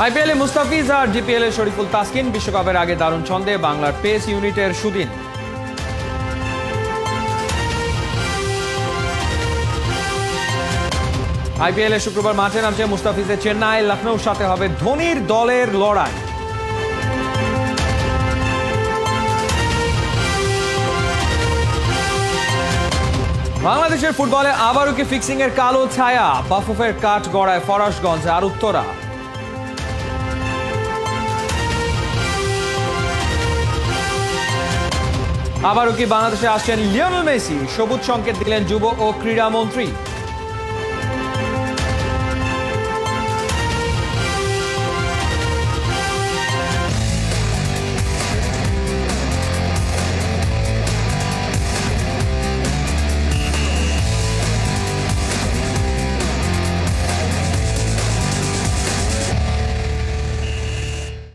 আইপিএলে মুস্তাফিজ আর জিপিএল এ শরীফুল তাসকিন বিশ্বকাপের আগে দারুণ ছন্দে বাংলার পেস ইউনিটের সুদিন। আইপিএল এ শুক্রবার মাঠে নামছে মুস্তাফিজের চেন্নাই, লখনৌর সাথে হবে ধোনির দলের লড়াই। বাংলাদেশের ফুটবলে আবারও কি ফিক্সিং এর কালো ছায়া? বাফুফের কাঠ গড়ায় ফরাশগঞ্জ আর উত্তরা। আবারও কি বাংলাদেশে আসছেন লিওনেল মেসি? সবুজ সংকেত দিলেন যুব ও ক্রীড়া মন্ত্রী।